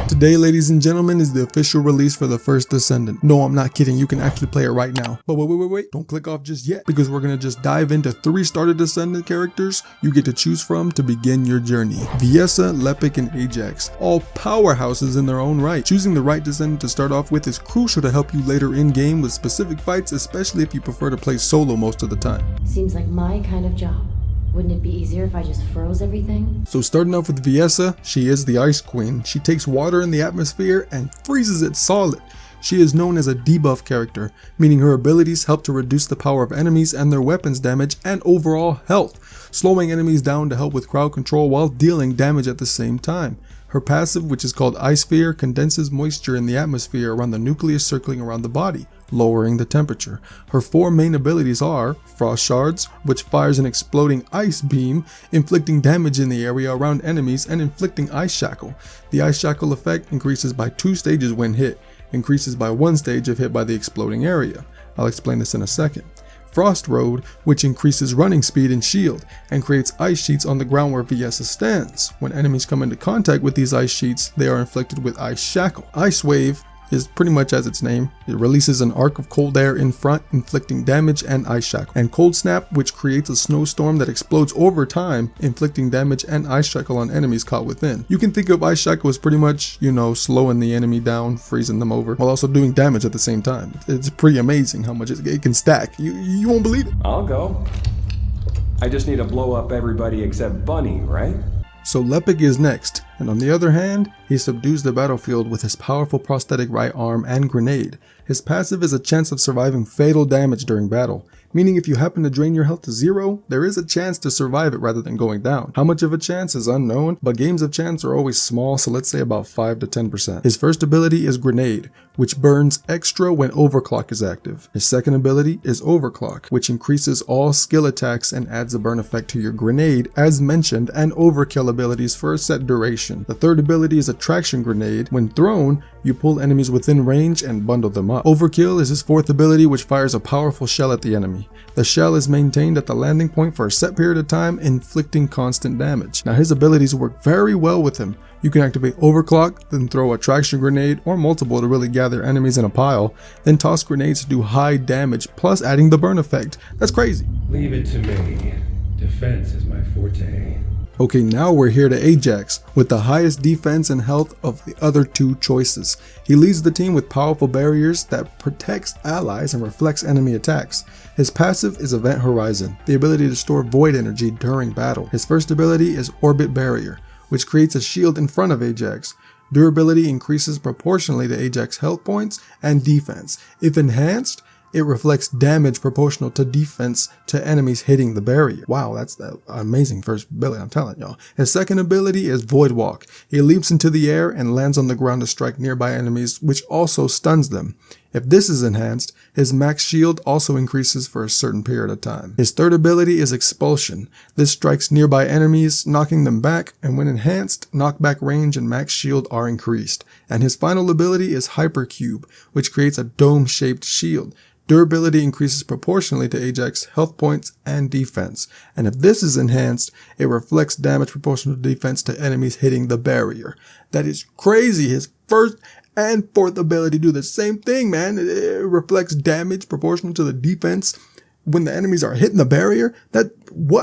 Today, ladies and gentlemen, is the official release for the first Descendant. No, I'm not kidding, you can actually play it right now. But wait, don't click off just yet, because we're gonna just dive into 3 starter Descendant characters you get to choose from to begin your journey. Viessa, Lepic, and Ajax, all powerhouses in their own right. Choosing the right Descendant to start off with is crucial to help you later in game with specific fights, especially if you prefer to play solo most of the time. Seems like my kind of job. Wouldn't it be easier if I just froze everything? So starting off with Viessa, she is the Ice Queen. She takes water in the atmosphere and freezes it solid. She is known as a debuff character, meaning her abilities help to reduce the power of enemies and their weapons damage and overall health, slowing enemies down to help with crowd control while dealing damage at the same time. Her passive, which is called Ice Sphere, condenses moisture in the atmosphere around the nucleus circling around the body, lowering the temperature. Her 4 main abilities are Frost Shards, which fires an exploding ice beam, inflicting damage in the area around enemies, and inflicting Ice Shackle. The Ice Shackle effect increases by 2 stages when hit, increases by 1 stage if hit by the exploding area. I'll explain this in a second. Frost Road, which increases running speed and shield, and creates ice sheets on the ground where Viessa stands. When enemies come into contact with these ice sheets, they are inflicted with Ice Shackle. Ice Wave is pretty much as its name. It releases an arc of cold air in front, inflicting damage and Ice Shackle. And Cold Snap, which creates a snowstorm that explodes over time, inflicting damage and Ice Shackle on enemies caught within. You can think of Ice Shackle as pretty much, slowing the enemy down, freezing them over, while also doing damage at the same time. It's pretty amazing how much it can stack. You won't believe it. I'll go. I just need to blow up everybody except Bunny, right? So Lepic is next, and on the other hand, he subdues the battlefield with his powerful prosthetic right arm and grenade. His passive is a chance of surviving fatal damage during battle, meaning if you happen to drain your health to 0, there is a chance to survive it rather than going down. How much of a chance is unknown, but games of chance are always small, so let's say about 5 to 10%. His first ability is Grenade, which burns extra when Overclock is active. His second ability is Overclock, which increases all skill attacks and adds a burn effect to your grenade, as mentioned, and Overkill abilities for a set duration. The third ability is Attraction Grenade. When thrown, you pull enemies within range and bundle them up. Overkill is his fourth ability, which fires a powerful shell at the enemy. The shell is maintained at the landing point for a set period of time, inflicting constant damage. Now his abilities work very well with him. You can activate Overclock, then throw a Traction Grenade or multiple to really gather enemies in a pile, then toss grenades to do high damage, plus adding the burn effect. That's crazy. Leave it to me. Defense is my forte. Okay, now we're here to Ajax, with the highest defense and health of the other 2 choices. He leads the team with powerful barriers that protects allies and reflects enemy attacks. His passive is Event Horizon, the ability to store void energy during battle. His first ability is Orbit Barrier, which creates a shield in front of Ajax. Durability increases proportionally to Ajax's health points and defense. If enhanced, it reflects damage proportional to defense to enemies hitting the barrier. Wow, that's the amazing first ability, I'm telling y'all. His second ability is Void Walk. He leaps into the air and lands on the ground to strike nearby enemies, which also stuns them. If this is enhanced, his max shield also increases for a certain period of time. His third ability is Expulsion. This strikes nearby enemies, knocking them back, and when enhanced, knockback range and max shield are increased. And his final ability is Hypercube, which creates a dome-shaped shield. Durability increases proportionally to Ajax's health points and defense, and if this is enhanced, it reflects damage proportional to defense to enemies hitting the barrier. That is crazy. His first and fourth ability do the same thing, man. It reflects damage proportional to the defense when the enemies are hitting the barrier. But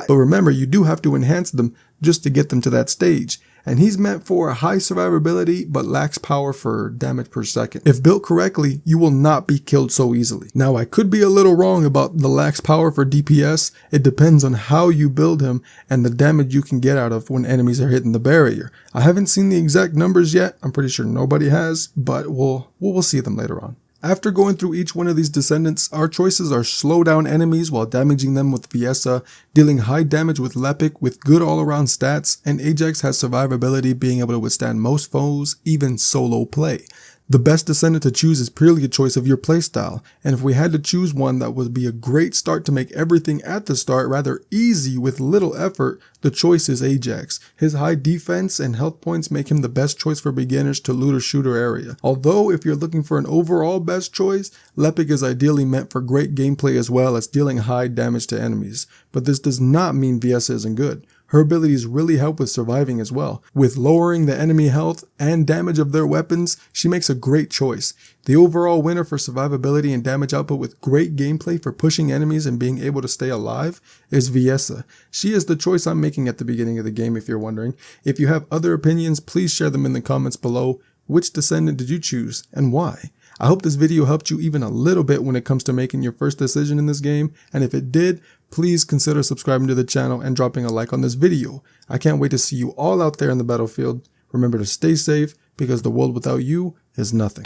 remember, you do have to enhance them just to get them to that stage. And he's meant for a high survivability but lacks power for damage per second. If built correctly, you will not be killed so easily. Now I could be a little wrong about the lacks power for DPS. It depends on how you build him and the damage you can get out of when enemies are hitting the barrier. I haven't seen the exact numbers yet. I'm pretty sure nobody has, but we'll see them later on. After going through each one of these Descendants, our choices are slow down enemies while damaging them with Viessa, dealing high damage with Lepic with good all-around stats, and Ajax has survivability, being able to withstand most foes, even solo play. The best Descendant to choose is purely a choice of your playstyle, and if we had to choose one that would be a great start to make everything at the start rather easy with little effort, the choice is Ajax. His high defense and health points make him the best choice for beginners to loot or shooter area. Although if you're looking for an overall best choice, Lepic is ideally meant for great gameplay as well as dealing high damage to enemies. But this does not mean Viessa isn't good. Her abilities really help with surviving as well. With lowering the enemy health and damage of their weapons, she makes a great choice. The overall winner for survivability and damage output with great gameplay for pushing enemies and being able to stay alive is Viessa. She is the choice I'm making at the beginning of the game, if you're wondering. If you have other opinions, please share them in the comments below. Which Descendant did you choose and why? I hope this video helped you even a little bit when it comes to making your first decision in this game, and if it did, please consider subscribing to the channel and dropping a like on this video. I can't wait to see you all out there in the battlefield. Remember to stay safe, because the world without you is nothing.